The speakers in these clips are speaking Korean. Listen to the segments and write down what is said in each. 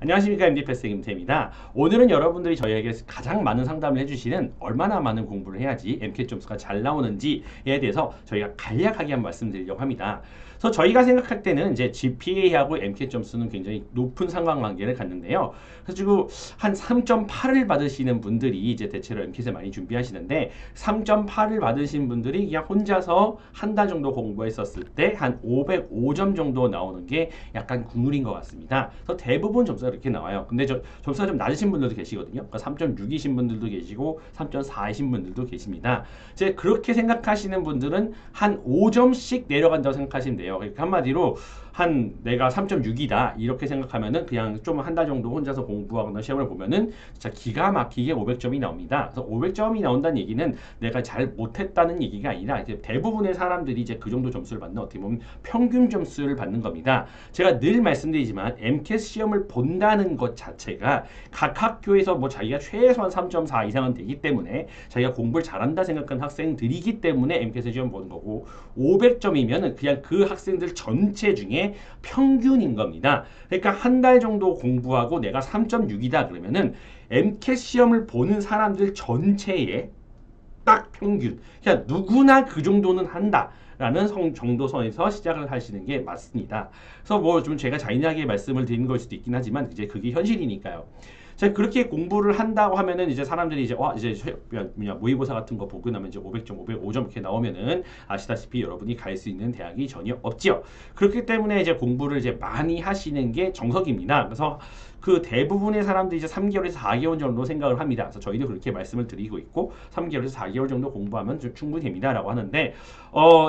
안녕하십니까, MD패스 임태입니다. 오늘은 여러분들이 저희에게 가장 많은 상담을 해주시는 얼마나 많은 공부를 해야지 MCAT 점수가 잘 나오는지에 대해서 저희가 간략하게 한번 말씀드리려고 합니다. 그래서 저희가 생각할 때는 이제 GPA하고 MCAT 점수는 굉장히 높은 상관관계를 갖는데요. 그래서 한 3.8을 받으시는 분들이 이제 대체로 MCAT을 많이 준비하시는데 3.8을 받으신 분들이 그냥 혼자서 한 달 정도 공부했었을 때 한 505점 정도 나오는 게 약간 국룰인 것 같습니다. 그래서 대부분 점수가 이렇게 나와요. 근데 점수가 좀 낮으신 분들도 계시거든요. 그러니까 3.6이신 분들도 계시고 3.4이신 분들도 계십니다. 이제 그렇게 생각하시는 분들은 한 5점씩 내려간다고 생각하시면 돼요. 그러니까 한마디로 내가 3.6이다 이렇게 생각하면은 그냥 좀 한 달 정도 혼자서 공부하거나 시험을 보면은 진짜 기가 막히게 500점이 나옵니다. 그래서 500점이 나온다는 얘기는 내가 잘 못했다는 얘기가 아니라 이제 대부분의 사람들이 이제 그 정도 점수를 받는, 어떻게 보면 평균 점수를 받는 겁니다. 제가 늘 말씀드리지만 MCAT 시험을 본다는 것 자체가 각 학교에서 뭐 자기가 최소한 3.4 이상은 되기 때문에 자기가 공부를 잘한다 생각하는 학생들이기 때문에 MCAT 시험 보는 거고, 500점이면은 그냥 그 학생들 전체 중에 평균인 겁니다. 그러니까 한 달 정도 공부하고 내가 3.6이다 그러면은 MCAT 시험을 보는 사람들 전체의 딱 평균, 그냥 누구나 그 정도는 한다 라는 정도 선에서 시작을 하시는 게 맞습니다. 그래서 뭐 좀 제가 잔인하게 말씀을 드리는 걸 수도 있긴 하지만 이제 그게 현실이니까요. 자, 그렇게 공부를 한다고 하면은 이제 사람들이 이제 모의고사 같은 거 보고 나면 이제 500점, 505점 이렇게 나오면은 아시다시피 여러분이 갈 수 있는 대학이 전혀 없지요. 그렇기 때문에 이제 공부를 이제 많이 하시는 게 정석입니다. 그래서 그 대부분의 사람들이 이제 3개월에서 4개월 정도 생각을 합니다. 그래서 저희도 그렇게 말씀을 드리고 있고 3개월에서 4개월 정도 공부하면 좀 충분히 됩니다라고 하는데,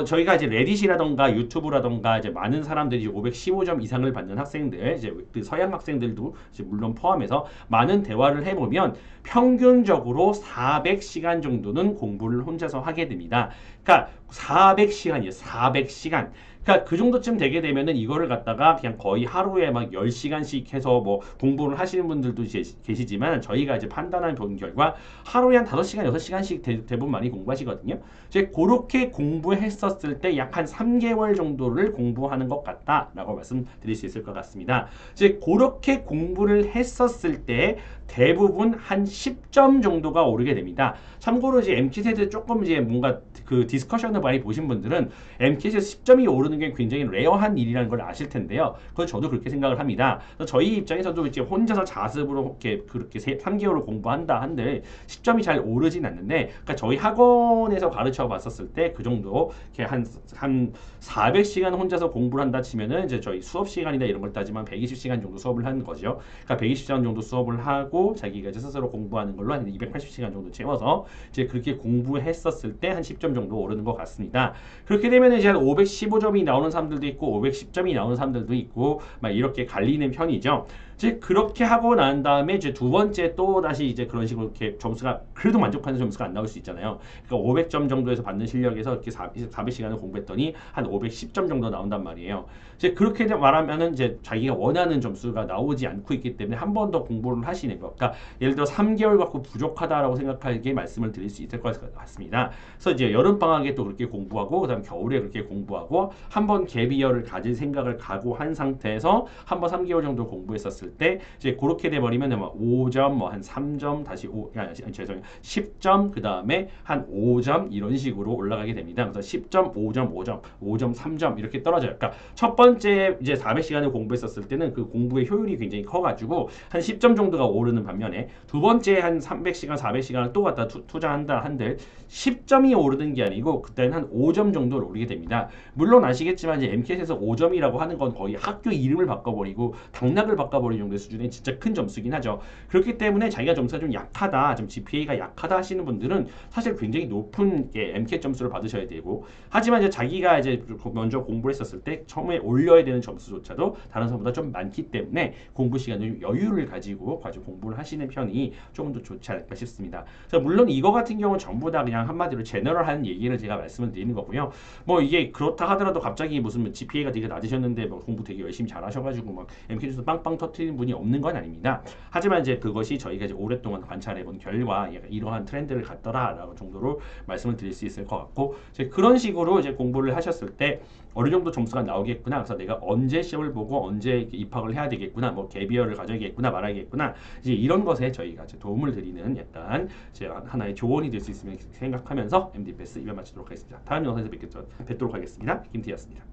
저희가 이제 레딧이라던가 유튜브라던가 이제 많은 사람들이 515점 이상을 받는 학생들, 이제 그 서양 학생들도 이제 물론 포함해서 많은 대화를 해보면 평균적으로 400시간 정도는 공부를 혼자서 하게 됩니다. 그러니까 400시간이에요. 400시간. 그러니까 그 정도쯤 되게 되면은 이거를 갖다가 그냥 거의 하루에 막 10시간씩 해서 뭐 공부를 하시는 분들도 계시지만, 저희가 이제 판단한 본 결과 하루에 한 5시간, 6시간씩 대부분 많이 공부하시거든요. 이제 그렇게 공부했었을 때 약 한 3개월 정도를 공부하는 것 같다라고 말씀드릴 수 있을 것 같습니다. 이제 그렇게 공부를 했었을 때 대부분 한 10점 정도가 오르게 됩니다. 참고로 이제 MCAT에 조금 이제 뭔가 그 디스커션을 많이 보신 분들은 MCAT에서 10점이 오르는 게 굉장히 레어한 일이라는 걸 아실 텐데요. 그건 저도 그렇게 생각을 합니다. 저희 입장에서도 이제 혼자서 자습으로 그렇게 3개월을 공부한다 한들 10점이 잘 오르진 않는데, 그러니까 저희 학원에서 가르쳐 봤었을 때 그 정도 이렇게 한 400시간 혼자서 공부를 한다 치면은 이제 저희 수업 시간이나 이런 걸 따지면 120시간 정도 수업을 하는 거죠. 그러니까 120시간 정도 수업을 하고 자기가 이제 스스로 공부하는 걸로 한 280시간 정도 채워서 이제 그렇게 공부했었을 때 한 10점 정도 오르는 것 같습니다. 그렇게 되면 이제 한 515점이 나오는 사람들도 있고 510점이 나오는 사람들도 있고 막 이렇게 갈리는 편이죠. 이제 그렇게 하고 난 다음에 이제 두 번째 또 다시 이제 그런 식으로 이렇게 점수가 그래도 만족하는 점수가 안 나올 수 있잖아요. 그러니까 500점 정도에서 받는 실력에서 이렇게 400시간을 공부했더니 한 510점 정도 나온단 말이에요. 이제 그렇게 말하면은 이제 자기가 원하는 점수가 나오지 않고 있기 때문에 한 번 더 공부를 하시는 거. 그러니까 예를 들어 3개월 갖고 부족하다라고 생각하기에 말씀을 드릴 수 있을 것 같습니다. 그래서 이제 여름 방학에 또 그렇게 공부하고 그다음 겨울에 그렇게 공부하고 한 번 갭이어를 가질 생각을 각오한 상태에서 한 번 3개월 정도 공부했었을 때 이제 그렇게 돼 버리면 뭐 5점, 뭐 한 3점, 다시 죄송해요. 10점, 그다음에 한 5점 이런 식으로 올라가게 됩니다. 그래서 10점, 5점, 5점, 5점, 3점 이렇게 떨어져요. 그러니까 첫 번째 이제 400시간을 공부했었을 때는 그 공부의 효율이 굉장히 커 가지고 한 10점 정도가 오르는 반면에 두 번째 한 300시간, 400시간을 또 갖다 투자한다 한들 10점이 오르는 게 아니고 그때는 한 5점 정도를 오르게 됩니다. 물론 아시겠지만 이제 MCAT에서 5점이라고 하는 건 거의 학교 이름을 바꿔버리고 당락을 바꿔버리는 정도의 수준의 진짜 큰 점수긴 하죠. 그렇기 때문에 자기가 점수가 좀 약하다, 좀 GPA가 약하다 하시는 분들은 사실 굉장히 높은 MCAT 점수를 받으셔야 되고, 하지만 이제 자기가 이제 먼저 공부를 했었을 때 처음에 올려야 되는 점수조차도 다른 사람보다 좀 많기 때문에 공부 시간에 좀 여유를 가지고 공부를 하시는 편이 조금 더 좋지 않을까 싶습니다. 그래서 물론 이거 같은 경우는 전부 다 그냥 한마디로 제너럴한 얘기를 제가 말씀을 드리는 거고요. 뭐 이게 그렇다 하더라도 갑자기 무슨 GPA가 되게 낮으셨는데 뭐 공부 되게 열심히 잘하셔가지고 막 MCAT에서 빵빵 터트리는 분이 없는 건 아닙니다. 하지만 이제 그것이 저희가 이제 오랫동안 관찰해본 결과 이러한 트렌드를 갖더라라고 정도로 말씀을 드릴 수 있을 것 같고, 이제 그런 식으로 이제 공부를 하셨을 때 어느 정도 점수가 나오겠구나. 그래서 내가 언제 시험을 보고 언제 입학을 해야 되겠구나. 뭐 갭이어를 가져야겠구나 말아야겠구나. 이제 이런 것에 저희가 이제 도움을 드리는 약간 제가 하나의 조언이 될 수 있으면 생각하면서 MD 패스 2회 마치도록 하겠습니다. 다음 영상에서 뵙도록 하겠습니다. 김태희였습니다.